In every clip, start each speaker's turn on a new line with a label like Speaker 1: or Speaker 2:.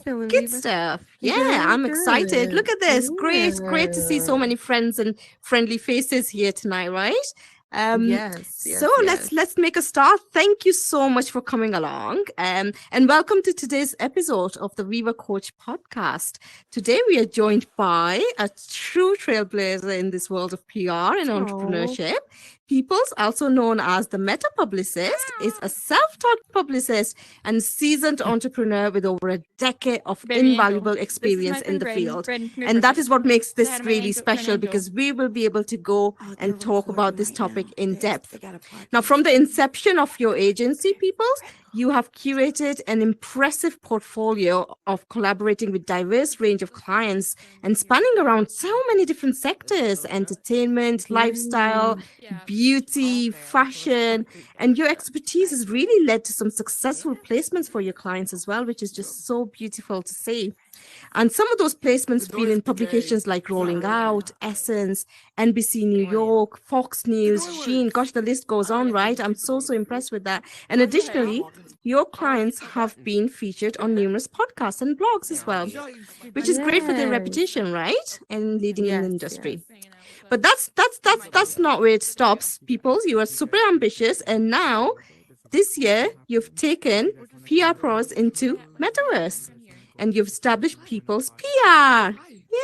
Speaker 1: feeling,
Speaker 2: Good
Speaker 1: Viva?
Speaker 2: stuff.
Speaker 1: You
Speaker 2: Yeah,
Speaker 1: good?
Speaker 2: I'm excited. Look
Speaker 1: Good.
Speaker 2: at this. Great to see so
Speaker 1: Yeah.
Speaker 2: many friends and friendly faces here tonight, right? Um,
Speaker 1: Yes,
Speaker 2: so
Speaker 1: yes, yes.
Speaker 2: let's make a start. Thank you so much for coming along. And welcome to today's episode of the Viva Coach podcast. Today we are joined by a true trailblazer in this world of PR and
Speaker 1: Oh,
Speaker 2: entrepreneurship. Peoples, also known as the Meta Publicist, is a self-taught publicist and seasoned entrepreneur with over a decade of
Speaker 3: Baby Angel.
Speaker 2: invaluable
Speaker 3: This is
Speaker 2: experience
Speaker 3: my
Speaker 2: in
Speaker 3: friend
Speaker 2: the field.
Speaker 3: Brandon
Speaker 2: And that is what makes
Speaker 3: Say
Speaker 2: this
Speaker 3: hi to my
Speaker 2: really
Speaker 3: angel, friend
Speaker 2: special
Speaker 3: Angel.
Speaker 2: because we will be able to go
Speaker 4: Oh, they're
Speaker 2: and talk about
Speaker 4: recording
Speaker 2: this
Speaker 4: right
Speaker 2: topic
Speaker 4: now.
Speaker 2: in
Speaker 4: They
Speaker 2: depth.
Speaker 4: got a podcast.
Speaker 2: Now, from the inception of your agency, Peoples, you have curated an impressive portfolio of collaborating with diverse range of clients and spanning around so many different sectors: entertainment, lifestyle,
Speaker 3: Yeah.
Speaker 2: beauty, fashion. And your expertise has really led to some successful placements for your clients as well, which is just so beautiful to see. And some of those placements have been in publications like Rolling Out, Essence, NBC New York, Fox News, Sheen. Gosh, the list goes on, right? I'm so impressed with that. And additionally, your clients have been featured on numerous podcasts and blogs as well, which is great for their
Speaker 1: yes,
Speaker 2: reputation, right? And leading in the
Speaker 1: yes,
Speaker 2: industry.
Speaker 1: yes.
Speaker 2: But that's not where it stops, people. You are super ambitious, and now this year you've taken PR pros into Metaverse, and you've established people's PR.
Speaker 1: I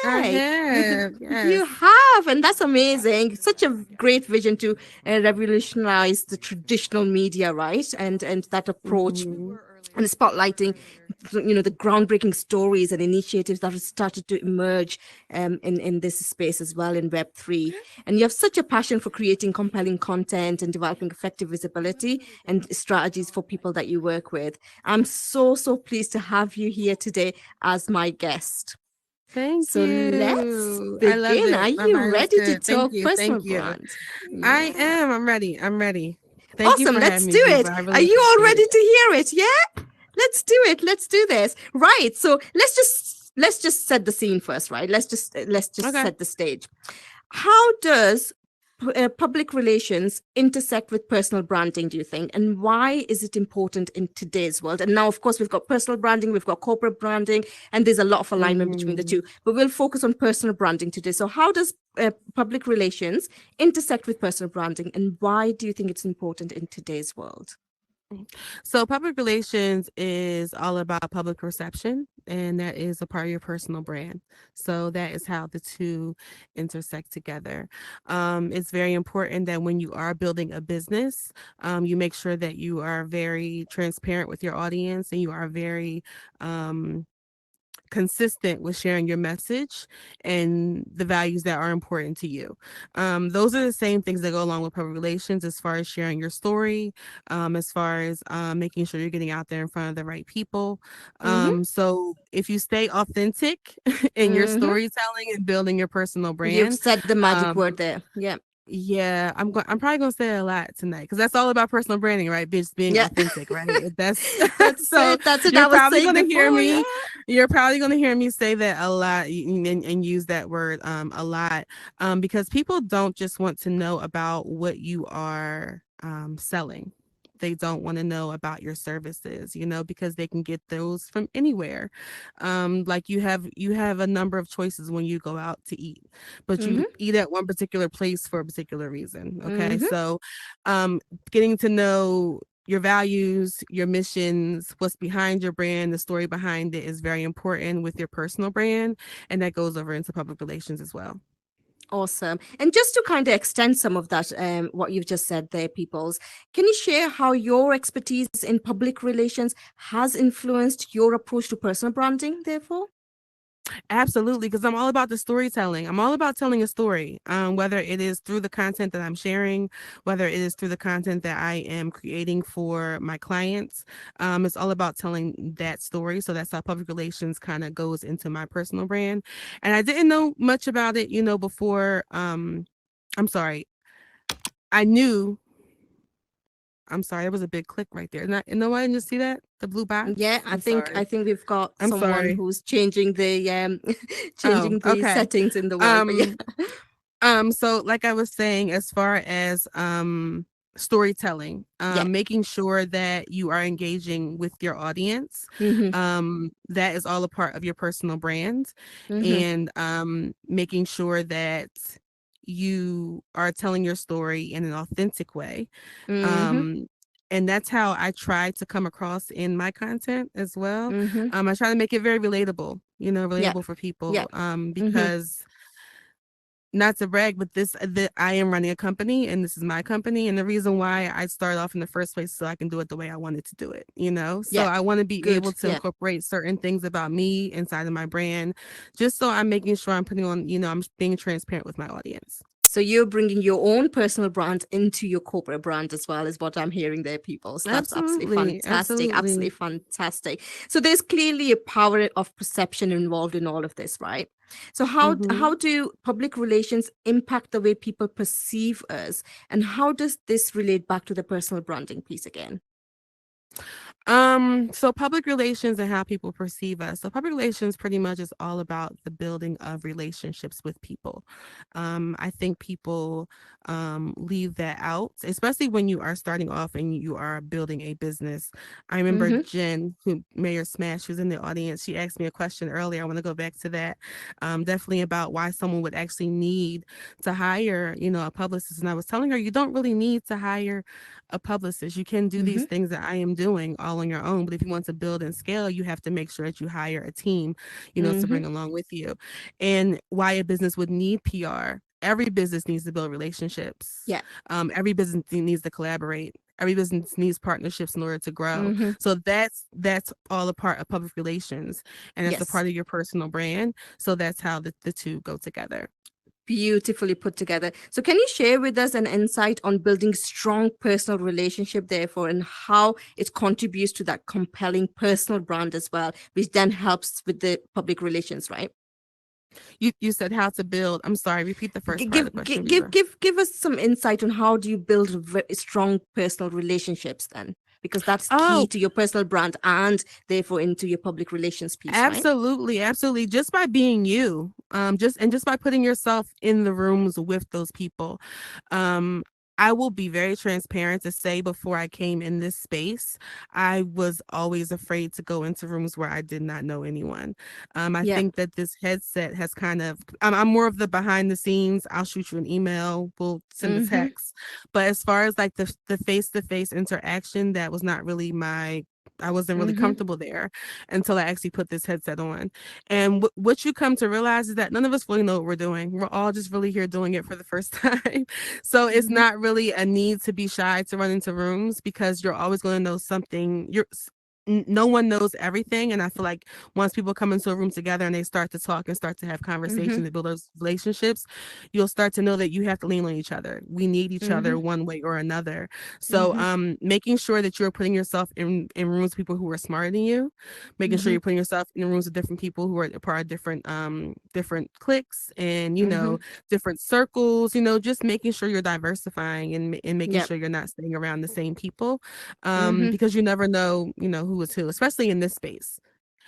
Speaker 2: Yay!
Speaker 1: have,
Speaker 2: You
Speaker 1: yes.
Speaker 2: have, and that's amazing. Such a great vision to revolutionize the traditional media, right? And that approach
Speaker 1: Mhm.
Speaker 2: and spotlighting, the groundbreaking stories and initiatives that have started to emerge in this space as well in Web3. And you have such a passion for creating compelling content and developing effective visibility and strategies for people that you work with. I'm so pleased to have you here today as my guest.
Speaker 1: Thank
Speaker 2: So let's
Speaker 1: you. I love
Speaker 2: begin.
Speaker 1: it.
Speaker 2: Are
Speaker 1: My
Speaker 2: you
Speaker 1: mind is
Speaker 2: ready to
Speaker 1: good. Thank
Speaker 2: talk
Speaker 1: you.
Speaker 2: personal
Speaker 1: Thank you.
Speaker 2: brand?
Speaker 1: I
Speaker 2: Yeah.
Speaker 1: am. I'm ready. I'm ready. Thank you
Speaker 2: Awesome.
Speaker 1: for
Speaker 2: Let's
Speaker 1: having me,
Speaker 2: do
Speaker 1: Viva.
Speaker 2: it.
Speaker 1: I
Speaker 2: Are
Speaker 1: really
Speaker 2: you all
Speaker 1: appreciate
Speaker 2: ready
Speaker 1: it.
Speaker 2: to hear it? Yeah? Let's do it. Let's do this. Right. So let's just set the scene first, right? Let's just
Speaker 1: Okay.
Speaker 2: set the stage. How does public relations intersect with personal branding, do you think? And why is it important in today's world? And now, of course, we've got personal branding, we've got corporate branding, and there's a lot of alignment between the
Speaker 1: Mhm.
Speaker 2: two. But we'll focus on personal branding today. So how does public relations intersect with personal branding? And why do you think it's important in today's world?
Speaker 1: So public relations is all about public perception, and that is a part of your personal brand. So that is how the two intersect together. It's very important that when you are building a business, you make sure that you are very transparent with your audience and you are very consistent with sharing your message and the values that are important to you. Those are the same things that go along with public relations as far as sharing your story, as far as making sure you're getting out there in front of the right people.
Speaker 2: Mm-hmm.
Speaker 1: So if you stay authentic in your
Speaker 2: Mm-hmm.
Speaker 1: storytelling and building your personal
Speaker 2: You've
Speaker 1: brand,
Speaker 2: said the magic
Speaker 1: um,
Speaker 2: word there. Yeah.
Speaker 1: yeah, I'm probably gonna say a lot tonight because that's all about personal branding, right? Just being
Speaker 2: Yeah.
Speaker 1: authentic, right? That's
Speaker 2: That's
Speaker 1: so
Speaker 2: it. That's what I
Speaker 1: you're
Speaker 2: was
Speaker 1: probably
Speaker 2: saying
Speaker 1: gonna hear
Speaker 2: before. Yeah.
Speaker 1: me. You're probably gonna hear me say that a lot and use that word a lot because people don't just want to know about what you are selling. They don't want to know about your services, because they can get those from anywhere. Like you have a number of choices when you go out to eat, but you
Speaker 2: Mm-hmm.
Speaker 1: eat at one particular place for a particular reason. Okay.
Speaker 2: Mm-hmm.
Speaker 1: So getting to know your values, your missions, what's behind your brand, the story behind it is very important with your personal brand. And that goes over into public relations as well.
Speaker 2: Awesome. And just to kind of extend some of that, what you've just said there, Peoples, can you share how your expertise in public relations has influenced your approach to personal branding, therefore?
Speaker 1: Absolutely, because I'm all about the storytelling. I'm all about telling a story, whether it is through the content that I'm sharing, whether it is through the content that I am creating for my clients. It's all about telling that story. So that's how public relations kind of goes into my personal brand. And I didn't know much about it, before. I'm sorry. I knew. I'm sorry. There was a big click right there. I didn't just see that the blue box.
Speaker 2: Yeah,
Speaker 1: I'm sorry.
Speaker 2: I think we've got
Speaker 1: I'm
Speaker 2: someone
Speaker 1: sorry.
Speaker 2: who's changing the
Speaker 1: Oh,
Speaker 2: changing the
Speaker 1: okay.
Speaker 2: settings in the world. But yeah.
Speaker 1: Um, so like I was saying, as far as storytelling,
Speaker 2: Yeah.
Speaker 1: making sure that you are engaging with your audience.
Speaker 2: Mm-hmm.
Speaker 1: That is all a part of your personal brand,
Speaker 2: Mm-hmm.
Speaker 1: and making sure that you are telling your story in an authentic way.
Speaker 2: Mm-hmm.
Speaker 1: Um, and that's how I try to come across in my content as well.
Speaker 2: Mm-hmm.
Speaker 1: I try to make it very relatable,
Speaker 2: Yeah.
Speaker 1: relatable for
Speaker 2: Yeah.
Speaker 1: people.
Speaker 2: Mm-hmm.
Speaker 1: Because not to brag, but I am running a company and this is my company. And the reason why I started off in the first place, so I can do it the way I wanted to do it. So
Speaker 2: Yeah.
Speaker 1: I want to be able
Speaker 2: Good.
Speaker 1: to
Speaker 2: Yeah.
Speaker 1: incorporate certain things about me inside of my brand, just so I'm making sure I'm putting on, I'm being transparent with my audience.
Speaker 2: So you're bringing your own personal brand into your corporate brand as well, is what I'm hearing there, people. So that's absolutely
Speaker 1: Absolutely.
Speaker 2: fantastic. Absolutely
Speaker 1: Absolutely.
Speaker 2: fantastic. So there's clearly a power of perception involved in all of this, right? So how
Speaker 1: Mm-hmm.
Speaker 2: do public relations impact the way people perceive us, and how does this relate back to the personal branding piece again?
Speaker 1: So public relations and how people perceive us. So public relations pretty much is all about the building of relationships with people. I think people leave that out, especially when you are starting off and you are building a business. I remember
Speaker 2: Mm-hmm.
Speaker 1: Jen, who Mayor Smash, who's in the audience, she asked me a question earlier. I want to go back to that. Definitely about why someone would actually need to hire, a publicist. And I was telling her, you don't really need to hire a publicist. You can do
Speaker 2: Mm-hmm.
Speaker 1: these things that I am doing all on your own. But if you want to build and scale, you have to make sure that you hire a team, to
Speaker 2: Mm-hmm.
Speaker 1: bring along with you. And why a business would need PR. Every business needs to build relationships.
Speaker 2: Yeah.
Speaker 1: Every business needs to collaborate. Every business needs partnerships in order to grow.
Speaker 2: Mm-hmm.
Speaker 1: So that's all a part of public relations, and it's a
Speaker 2: Yes.
Speaker 1: part of your personal brand. So that's how the two go together.
Speaker 2: Beautifully put together. So, can you share with us an insight on building strong personal relationship, therefore, and how it contributes to that compelling personal brand as well, which then helps with the public relations, right?
Speaker 1: You said how to build. I'm sorry. Repeat the first part of
Speaker 2: Give
Speaker 1: the question,
Speaker 2: give
Speaker 1: Viva.
Speaker 2: give us some insight on how do you build strong personal relationships then, because that's key
Speaker 1: Oh,
Speaker 2: to your personal brand and therefore into your public relations piece, right?
Speaker 1: absolutely, absolutely. Just by being you, just by putting yourself in the rooms with those people. Um, I will be very transparent to say before I came in this space, I was always afraid to go into rooms where I did not know anyone. I
Speaker 2: Yeah.
Speaker 1: think that this headset has kind of, I'm more of the behind the scenes. I'll shoot you an email, we'll send a
Speaker 2: Mm-hmm.
Speaker 1: text. But as far as like the face-to-face interaction, that was not really I wasn't really
Speaker 2: Mm-hmm.
Speaker 1: comfortable there until I actually put this headset on. And what you come to realize is that none of us really know what we're doing. We're all just really here doing it for the first time. So it's
Speaker 2: Mm-hmm.
Speaker 1: not really a need to be shy to run into rooms, because you're always going to know something. No one knows everything. And I feel like once people come into a room together and they start to talk and start to have conversations
Speaker 2: Mm-hmm.
Speaker 1: and build those relationships, you'll start to know that you have to lean on each other. We need each
Speaker 2: Mm-hmm.
Speaker 1: other one way or another. So
Speaker 2: Mm-hmm.
Speaker 1: making sure that you're putting yourself in rooms with people who are smarter than you, making sure
Speaker 2: Mm-hmm.
Speaker 1: you're putting yourself in rooms with different people who are a part of different cliques, and
Speaker 2: Mm-hmm.
Speaker 1: different circles, just making sure you're diversifying, and making
Speaker 2: Yep.
Speaker 1: sure you're not staying around the same people,
Speaker 2: Mm-hmm.
Speaker 1: because you never know, who is who, especially in this space.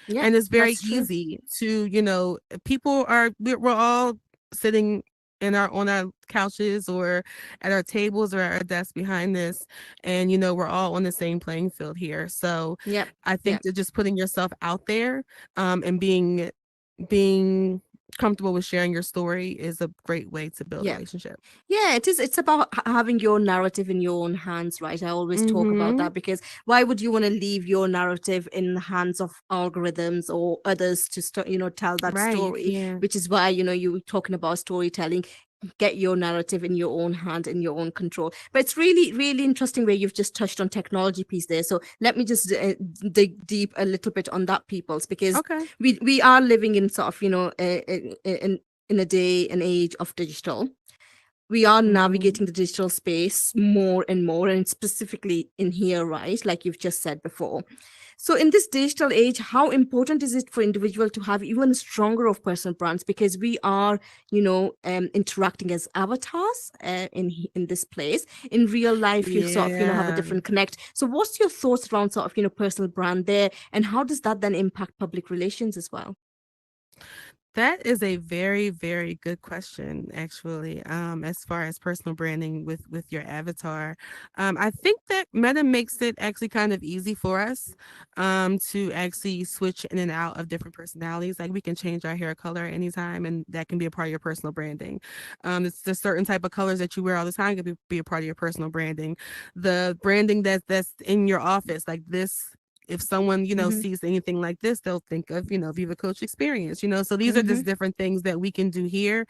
Speaker 2: Yep.
Speaker 1: And it's very
Speaker 2: That's true.
Speaker 1: easy to, people we're all sitting on our couches or at our tables or at our desks behind this, and we're all on the same playing field here. So
Speaker 2: Yep.
Speaker 1: I think
Speaker 2: Yep.
Speaker 1: that just putting yourself out there, and being comfortable with sharing your story is a great way to build a
Speaker 2: Yeah.
Speaker 1: relationship.
Speaker 2: Yeah, it is. It's about having your narrative in your own hands, right? I always talk about
Speaker 1: Mm-hmm.
Speaker 2: that because why would you want to leave your narrative in the hands of algorithms or others to tell that
Speaker 1: Right, you
Speaker 2: story?
Speaker 1: can.
Speaker 2: Which is why, you were talking about storytelling. Get your narrative in your own hand, in your own control. But it's really, really interesting where you've just touched on technology piece there. So let me just dig deep a little bit on that, people's, because
Speaker 1: Okay.
Speaker 2: we are living in sort of, in a day and age of digital. We are
Speaker 1: Mm-hmm.
Speaker 2: navigating the digital space more and more, and specifically in here, right? Like you've just said before. So, in this digital age, how important is it for individual to have even stronger of personal brands, because we are, interacting as avatars in this place. In real life, you sort of, have a
Speaker 1: Yeah.
Speaker 2: different connect. So, what's your thoughts around sort of, personal brand there, and how does that then impact public relations as well?
Speaker 1: That is a very, very good question, actually. As far as personal branding with your avatar, I think that Meta makes it actually kind of easy for us, to actually switch in and out of different personalities. Like we can change our hair color anytime, and that can be a part of your personal branding. It's the certain type of colors that you wear all the time can be a part of your personal branding. The branding that's in your office, like this, if someone,
Speaker 2: Mm-hmm.
Speaker 1: sees anything like this, they'll think of, Viva Coach Experience, so these are
Speaker 2: Mm-hmm.
Speaker 1: just different things that we can do here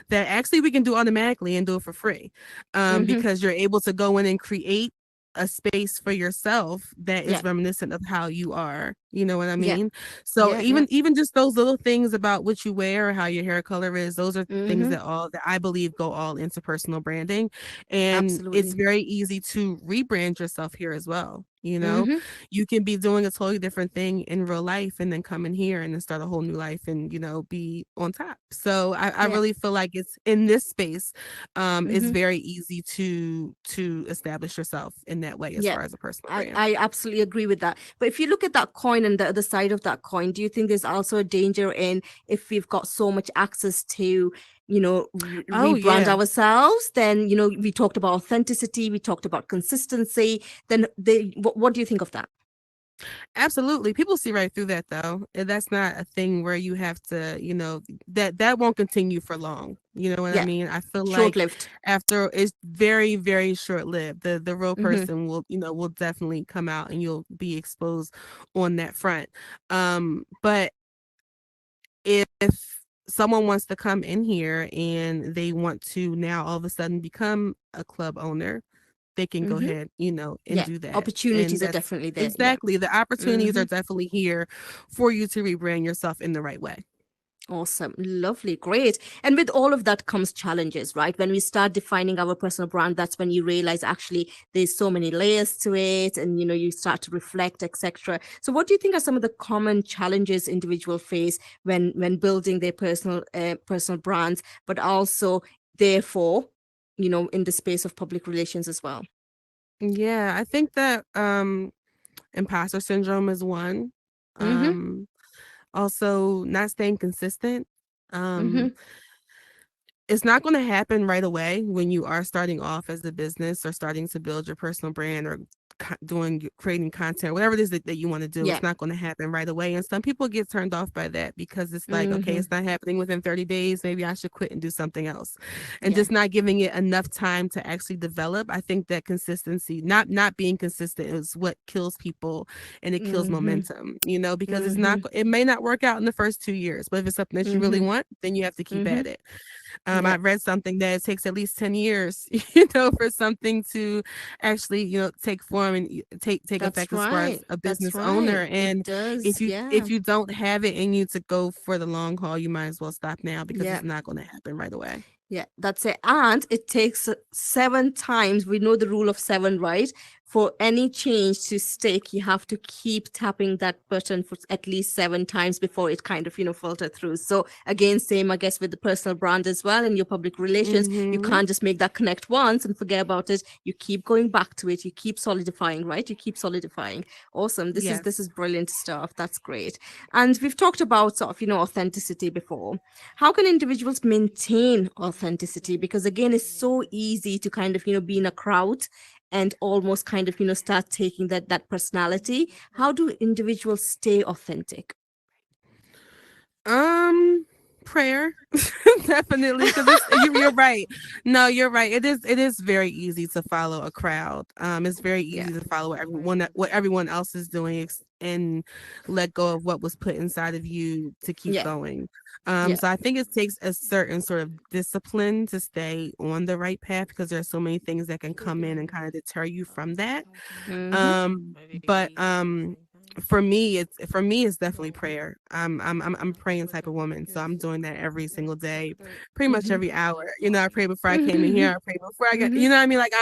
Speaker 1: that actually we can do automatically and do it for free,
Speaker 2: Mm-hmm.
Speaker 1: because you're able to go in and create a space for yourself that
Speaker 2: Yeah.
Speaker 1: is reminiscent of how you are, you know what I
Speaker 2: Yeah.
Speaker 1: mean? So
Speaker 2: Yeah. Yeah.
Speaker 1: even just those little things about what you wear or how your hair color is, those are things
Speaker 2: Mm-hmm.
Speaker 1: that I believe go all into personal branding, and it's
Speaker 2: Absolutely.
Speaker 1: very easy to rebrand yourself here as well.
Speaker 2: Mm-hmm.
Speaker 1: You can be doing a totally different thing in real life and then come in here and then start a whole new life and, be on top. So I
Speaker 2: Yeah.
Speaker 1: really feel like it's in this space, it's
Speaker 2: Mm-hmm.
Speaker 1: very easy to establish yourself in that way as
Speaker 2: Yeah.
Speaker 1: far as a personal
Speaker 2: I,
Speaker 1: brand.
Speaker 2: I absolutely agree with that. But if you look at that coin and the other side of that coin, do you think there's also a danger in if we've got so much access to,
Speaker 1: Oh
Speaker 2: rebrand
Speaker 1: yeah.
Speaker 2: ourselves? Then, we talked about authenticity, we talked about consistency. Then what do you think of that?
Speaker 1: Absolutely. People see right through that though. And that's not a thing where you have to, that won't continue for long. You know what I
Speaker 2: Yeah.
Speaker 1: mean? I feel
Speaker 2: Short
Speaker 1: like
Speaker 2: lived.
Speaker 1: after it's very, very short lived. The real
Speaker 2: Mm-hmm.
Speaker 1: person will definitely come out and you'll be exposed on that front. But if someone wants to come in here and they want to now all of a sudden become a club owner, they can go
Speaker 2: Mm-hmm.
Speaker 1: ahead, and
Speaker 2: Yeah.
Speaker 1: do that. And
Speaker 2: Opportunities are
Speaker 1: that's
Speaker 2: definitely there. Yeah.
Speaker 1: exactly, the opportunities
Speaker 2: Mm-hmm.
Speaker 1: are definitely here for you to rebrand yourself in the right way.
Speaker 2: Awesome. Lovely. Great. And with all of that comes challenges, right? When we start defining our personal brand, that's when you realize actually there's so many layers to it and you start to reflect, etc. So what do you think are some of the common challenges individuals face when building their personal brands, but also therefore, in the space of public relations as well?
Speaker 1: Yeah, I think that imposter syndrome is one.
Speaker 2: Mhm.
Speaker 1: Um Also not staying consistent. Um
Speaker 2: Mhm.
Speaker 1: it's not going to happen right away when you are starting off as a business or starting to build your personal brand or creating content, whatever it is that you want to do.
Speaker 2: Yeah.
Speaker 1: It's not going to happen right away, and some people get turned off by that because it's like, okay,
Speaker 2: Mhm.
Speaker 1: it's not happening within 30 days, maybe I should quit and do something else, and
Speaker 2: Yeah.
Speaker 1: just not giving it enough time to actually develop. I think that consistency, not being consistent, is what kills people, and it kills
Speaker 2: Mhm.
Speaker 1: momentum, because
Speaker 2: Mhm.
Speaker 1: it may not work out in the first 2 years, but if it's something that you really
Speaker 2: Mhm.
Speaker 1: want, then you have to keep at
Speaker 2: Mhm.
Speaker 1: it.
Speaker 2: Yeah.
Speaker 1: I read something that it takes at least 10 years, for something to actually, take form and take
Speaker 2: That's
Speaker 1: effect as far as
Speaker 2: right.
Speaker 1: a
Speaker 2: That's
Speaker 1: business
Speaker 2: right.
Speaker 1: owner.
Speaker 2: It
Speaker 1: And
Speaker 2: does.
Speaker 1: if
Speaker 2: Yeah.
Speaker 1: you don't have it in you to go for the long haul, you might as well stop now because
Speaker 2: Yeah.
Speaker 1: it's not going to happen right away.
Speaker 2: Yeah, that's it. And it takes 7 times. We know the rule of seven, right? For any change to stick, you have to keep tapping that button for at least 7 times before it kind of, filter through. So again, same, I guess, with the personal brand as well and your public relations. You
Speaker 1: Mm-hmm.
Speaker 2: can't just make that connect once and forget about it. You keep going back to it. You keep solidifying, right? You keep solidifying. Awesome. This is
Speaker 1: Yes.
Speaker 2: brilliant stuff. That's great. And we've talked about sort of, authenticity before. How can individuals maintain authenticity? Because again, it's so easy to kind of, be in a crowd and almost kind of, start taking that personality. How do individuals stay authentic?
Speaker 1: Um, Prayer. Definitely, because you're right. No, you're right. It is very easy to follow a crowd. It's very
Speaker 2: Yeah.
Speaker 1: easy to follow what everyone else is doing, and let go of what was put inside of you to keep
Speaker 2: Yeah.
Speaker 1: going.
Speaker 2: Yeah.
Speaker 1: So I think it takes a certain sort of discipline to stay on the right path because there are so many things that can come in and kind of deter you from that.
Speaker 2: Mm-hmm.
Speaker 1: Um, but for me it's definitely prayer. I'm a praying type of woman, so I'm doing that every single day, pretty much
Speaker 2: Mm-hmm.
Speaker 1: every hour. I prayed before I came in
Speaker 2: Mm-hmm.
Speaker 1: here. I prayed before I got,
Speaker 2: Mm-hmm.
Speaker 1: what I mean? Like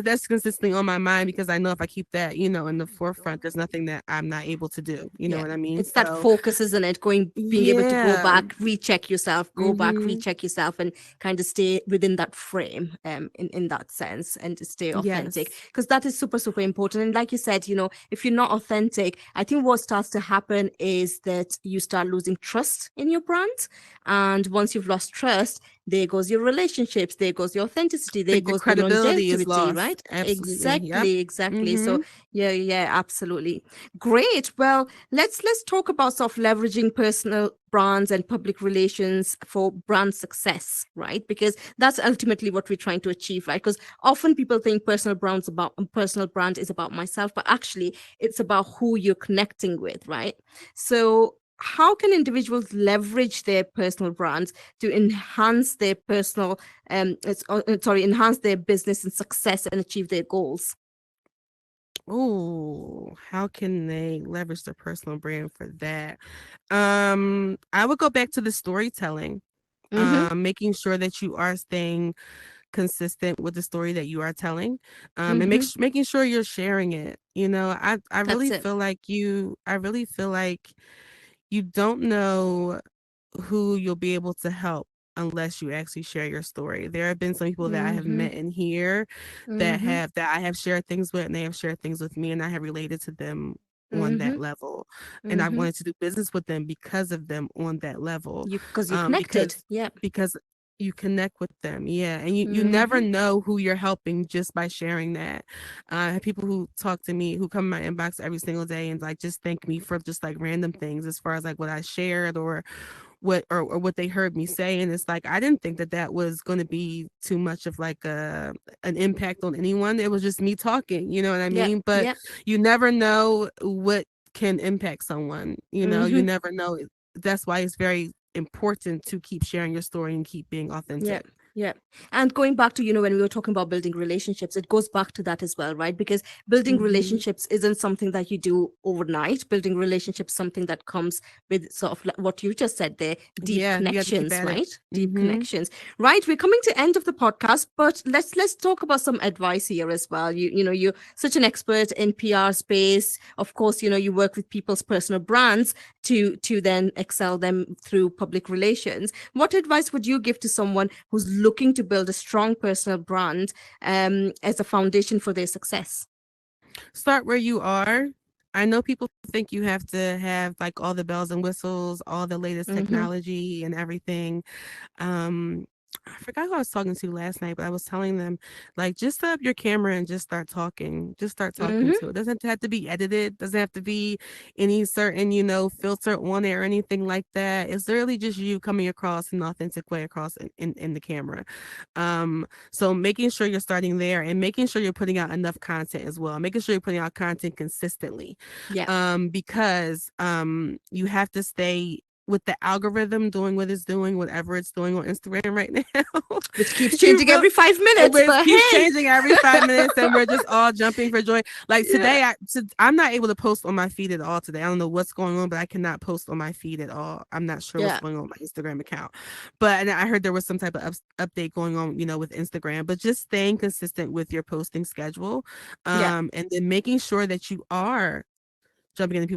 Speaker 1: that's consistently on my mind because I know if I keep that, in the forefront, there's nothing that I'm not able to do. You know
Speaker 2: Yeah.
Speaker 1: what I mean?
Speaker 2: It's that
Speaker 1: So
Speaker 2: focus, isn't it? Being able to go
Speaker 1: yeah.
Speaker 2: back, recheck yourself, go back,
Speaker 1: Mm-hmm.
Speaker 2: recheck yourself, and kind of stay within that frame, in that sense, and to stay authentic.
Speaker 1: Yes.
Speaker 2: Because that is super, super important. And like you said, if you're not authentic, I think what starts to happen is that you start losing trust in your brand. And once you've lost trust, there goes your relationships, there goes your authenticity, there
Speaker 1: Like the
Speaker 2: goes the
Speaker 1: credibility is
Speaker 2: longevity,
Speaker 1: lost.
Speaker 2: right?
Speaker 1: Absolutely. Yep.
Speaker 2: Exactly.
Speaker 1: Mm-hmm.
Speaker 2: So yeah, absolutely. Great. Well, let's talk about sort of leveraging personal brands and public relations for brand success, right? Because that's ultimately what we're trying to achieve, right? Because often people think personal brand is about myself, but actually it's about who you're connecting with, right? So how can individuals leverage their personal brands to enhance their enhance their business and success and achieve their goals?
Speaker 1: Oh, how can they leverage their personal brand for that? I would go back to the storytelling.
Speaker 2: Mm-hmm.
Speaker 1: Making sure that you are staying consistent with the story that you are telling, and
Speaker 2: Mm-hmm.
Speaker 1: making sure you're sharing it. I
Speaker 2: That's
Speaker 1: really
Speaker 2: it.
Speaker 1: feel like you don't know who you'll be able to help unless you actually share your story. There have been some people that I have
Speaker 2: Mm-hmm.
Speaker 1: met in here
Speaker 2: Mm-hmm.
Speaker 1: that I have shared things with, and they have shared things with me, and I have related to them on
Speaker 2: Mm-hmm.
Speaker 1: that level, and I
Speaker 2: Mm-hmm.
Speaker 1: wanted to do business with them because of them on that level,
Speaker 2: Because you connected.
Speaker 1: because
Speaker 2: Yeah.
Speaker 1: because you connect with them, yeah, and you never
Speaker 2: Mm-hmm.
Speaker 1: know who you're helping just by sharing that. I have people who talk to me, who come in my inbox every single day and like just thank me for just like random things as far as like what I shared or what they heard me say, and it's like I didn't think that was going to be too much of like an impact on anyone. It was just me talking, you know what I
Speaker 2: Yeah.
Speaker 1: mean? But
Speaker 2: Yeah.
Speaker 1: you never know what can impact someone, you
Speaker 2: Mm-hmm.
Speaker 1: never know. That's why it's very important to keep sharing your story and keep being
Speaker 2: Yeah.
Speaker 1: authentic.
Speaker 2: Yeah. And going back to, when we were talking about building relationships, it goes back to that as well, right? Because building
Speaker 1: Hmm.
Speaker 2: relationships isn't something that you do overnight. Building relationships something that comes with sort of like what you just said there, deep
Speaker 1: Yeah, you have to keep
Speaker 2: connections,
Speaker 1: at it.
Speaker 2: right? Deep
Speaker 1: Hmm.
Speaker 2: connections. Right. We're coming to end of the podcast, but let's talk about some advice here as well. You're such an expert in PR space. Of course, you work with people's personal brands to then excel them through public relations. What advice would you give to someone who's looking to build a strong personal brand as a foundation for their success?
Speaker 1: Start where you are. I know people think you have to have like all the bells and whistles, all the latest
Speaker 2: Mm-hmm.
Speaker 1: technology and everything. um I forgot who I was talking to last night, but I was telling them, like, just set up your camera and just start talking. Just start talking
Speaker 2: Mm-hmm.
Speaker 1: to it. Doesn't have to be edited. Doesn't have to be any certain, filter on it or anything like that. It's literally just you coming across an authentic way across in the camera. So making sure you're starting there and making sure you're putting out enough content as well. Making sure you're putting out content consistently.
Speaker 2: Yeah.
Speaker 1: Because you have to stay with the algorithm doing what it's doing, whatever it's doing on Instagram right now.
Speaker 2: Which keeps
Speaker 1: you
Speaker 2: changing
Speaker 1: really
Speaker 2: every 5 minutes,
Speaker 1: It
Speaker 2: but
Speaker 1: keeps
Speaker 2: hey.
Speaker 1: changing every 5 minutes, and we're just all jumping for joy. Like
Speaker 2: Yeah.
Speaker 1: today, I'm not able to post on my feed at all today. I don't know what's going on, but I cannot post on my feed at all. I'm not sure what's
Speaker 2: Yeah.
Speaker 1: going on with my Instagram account, but and I heard there was some type of update going on, with Instagram. But just staying consistent with your posting schedule,
Speaker 2: Yeah.
Speaker 1: and then making sure that you are jumping into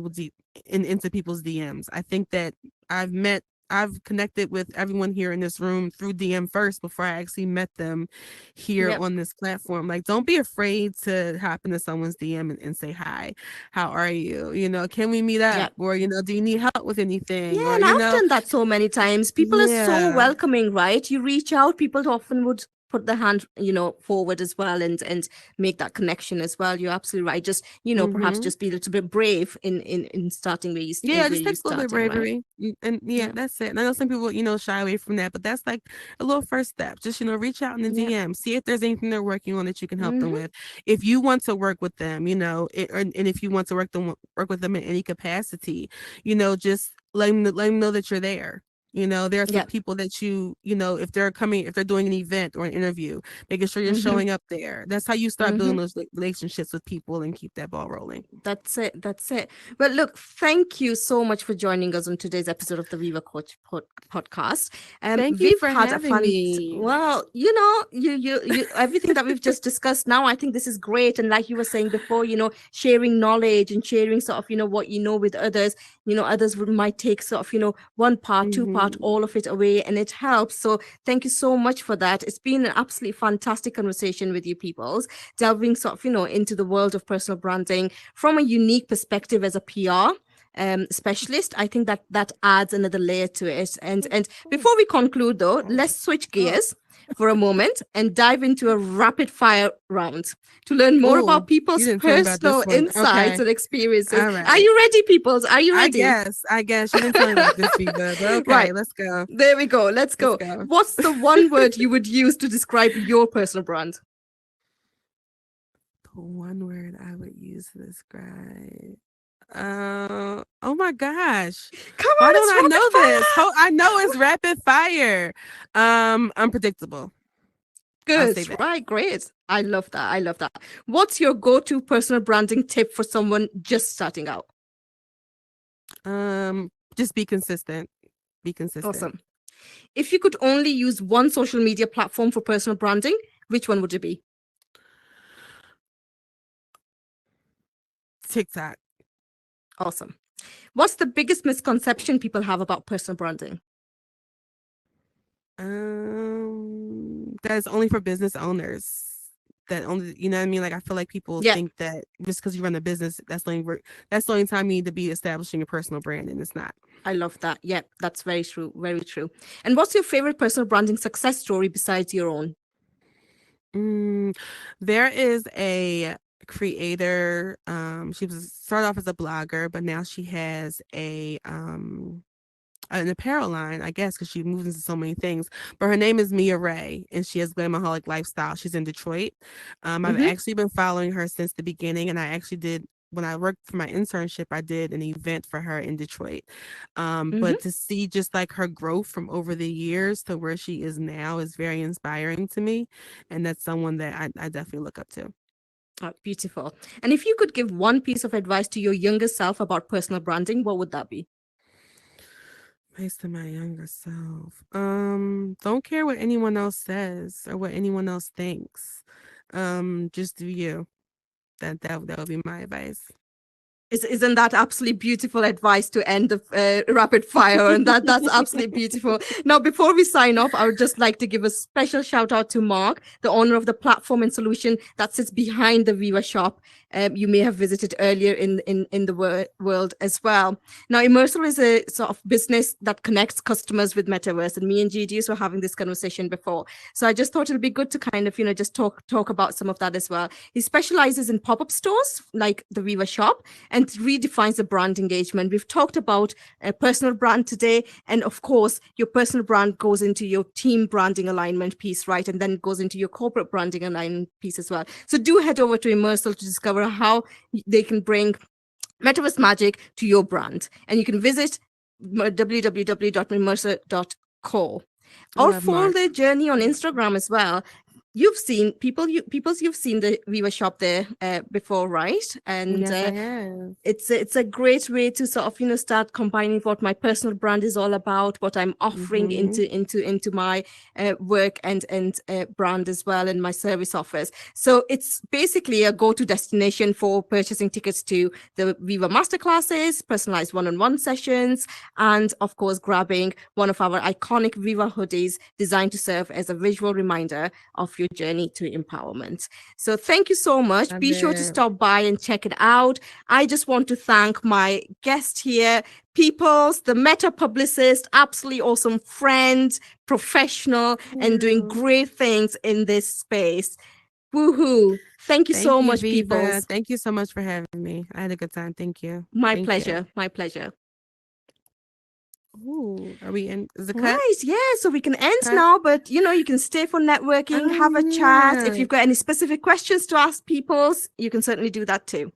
Speaker 1: people's DMs. I think that I've connected with everyone here in this room through DM first before I actually met them here
Speaker 2: Yep.
Speaker 1: on this platform. Like, don't be afraid to hop into someone's DM and say hi. How are you? Can we meet up?
Speaker 2: Yep.
Speaker 1: Or, do you need help with anything?
Speaker 2: Yeah,
Speaker 1: Or,
Speaker 2: and I've done that so many times. People are so
Speaker 1: yeah.
Speaker 2: welcoming, right? You reach out, people often would put the hand, forward as well and make that connection as well. You're absolutely right. Just, perhaps
Speaker 1: Mm-hmm.
Speaker 2: just be a little bit brave in starting
Speaker 1: Yeah, it
Speaker 2: where
Speaker 1: just
Speaker 2: you
Speaker 1: takes a little bit of
Speaker 2: starting, right?
Speaker 1: bravery. And yeah,
Speaker 2: Yeah.
Speaker 1: that's it. And I know some people, shy away from that, but that's like a little first step. Just, reach out in the
Speaker 2: Yeah.
Speaker 1: DM, see if there's anything they're working on that you can help them
Speaker 2: Mm-hmm.
Speaker 1: with. If you want to work with them, and if you want to work with them in any capacity, just let them know that you're there. There's the
Speaker 2: Yeah.
Speaker 1: people that if they're doing an event or an interview, making sure you're
Speaker 2: Mm-hmm.
Speaker 1: showing up there. That's how you start
Speaker 2: Mm-hmm.
Speaker 1: building those relationships with people and keep that ball rolling.
Speaker 2: That's it. That's it. Well, look, thank you so much for joining us on today's episode of the Viva Coach podcast.
Speaker 1: Thank you
Speaker 2: We've
Speaker 1: for
Speaker 2: had a
Speaker 1: having
Speaker 2: fun,
Speaker 1: me.
Speaker 2: well, everything that we've just discussed now, I think this is great. And like you were saying before, sharing knowledge and sharing sort of, what with others. Others might take sort of, one part, two part,
Speaker 1: Mm-hmm.
Speaker 2: all of it away, and it helps. So thank you so much for that. It's been an absolutely fantastic conversation with you peoples, delving sort of, into the world of personal branding from a unique perspective as a PR specialist. I think that adds another layer to it. And before we conclude though, let's switch gears for a moment and dive into a rapid fire round to learn more
Speaker 1: Ooh,
Speaker 2: about
Speaker 1: you
Speaker 2: people's
Speaker 1: didn't tell me about
Speaker 2: personal
Speaker 1: this one.
Speaker 2: insights
Speaker 1: Okay.
Speaker 2: and experiences.
Speaker 1: All
Speaker 2: Are
Speaker 1: right.
Speaker 2: you ready, peoples? Are you ready?
Speaker 1: I guess. You didn't tell me about this, Viva. But okay,
Speaker 2: Right.
Speaker 1: let's go.
Speaker 2: There we go. Let's go. What's the one word you would use to describe your personal brand?
Speaker 1: The one word I would use to describe. Oh my gosh.
Speaker 2: Come
Speaker 1: Why
Speaker 2: on,
Speaker 1: don't I
Speaker 2: it's
Speaker 1: know
Speaker 2: rapid fire.
Speaker 1: this? I know it's rapid fire. Unpredictable. I'll say
Speaker 2: Good.
Speaker 1: that.
Speaker 2: Right. Great. I love that. I love that. What's your go-to personal branding tip for someone just starting out?
Speaker 1: Just be consistent. Be consistent.
Speaker 2: Awesome. If you could only use one social media platform for personal branding, which one would it be?
Speaker 1: TikTok.
Speaker 2: Awesome. What's the biggest misconception people have about personal branding?
Speaker 1: That is only for business owners. That only, you know what I mean? Like, I feel like people
Speaker 2: Yeah,
Speaker 1: think that just because you run a business, that's the only time you need to be establishing a personal brand, and it's not.
Speaker 2: I love that. Yeah, that's very true. Very true. And what's your favorite personal branding success story besides your own?
Speaker 1: There is a creator. She started off as a blogger, but now she has an apparel line, I guess, because she moves into so many things. But her name is Mia Ray, and she has Glamaholic Lifestyle. She's in Detroit. I've
Speaker 2: Mm-hmm.
Speaker 1: actually been following her since the beginning, and I actually did. When I worked for my internship, I did an event for her in Detroit.
Speaker 2: Mm-hmm.
Speaker 1: But to see just like her growth from over the years to where she is now is very inspiring to me. And that's someone that I definitely look up to.
Speaker 2: Oh, beautiful. And if you could give one piece of advice to your younger self about personal branding, what would that be?
Speaker 1: Thanks to my younger self. Don't care what anyone else says or what anyone else thinks. Just do you. That would be my advice.
Speaker 2: Isn't that absolutely beautiful advice to end the rapid fire? And that's absolutely beautiful. Now, before we sign off, I would just like to give a special shout out to Mark, the owner of the platform and solution that sits behind the Viva shop. You may have visited earlier in the world as well. Now, Immersive is a sort of business that connects customers with Metaverse, and me and GDS were having this conversation before. So I just thought it'd be good to kind of, just talk about some of that as well. He specializes in pop-up stores like the Viva shop, and redefines the brand engagement. We've talked about a personal brand today. And of course, your personal brand goes into your team branding alignment piece, right? And then it goes into your corporate branding alignment piece as well. So do head over to Immersive to discover how they can bring Metaverse magic to your brand. And you can visit www.immersive.co or follow their journey on Instagram as well. You've seen you've seen the Viva shop there before, right? And
Speaker 1: Yes, I have.
Speaker 2: it's a great way to sort of start combining what my personal brand is all about, what I'm offering into my work and brand as well, and my service offers. So it's basically a go-to destination for purchasing tickets to the Viva masterclasses, personalized one-on-one sessions, and of course grabbing one of our iconic Viva hoodies designed to serve as a visual reminder of your journey to empowerment. So thank you so much. Be sure to stop by and check it out. I just want to thank my guest here, Peoples, the Meta Publicist, absolutely awesome friend, professional, and doing great things in this space. Woohoo. Thank you so much,
Speaker 1: Viva.
Speaker 2: Peoples.
Speaker 1: Thank you so much for having me. I had a good time. Thank you.
Speaker 2: My pleasure. My pleasure.
Speaker 1: Ooh, are we in? Is the cut?
Speaker 2: Right, yeah. So we can end now, but you can stay for networking, have a chat. If you've got any specific questions to ask Peoples, you can certainly do that too.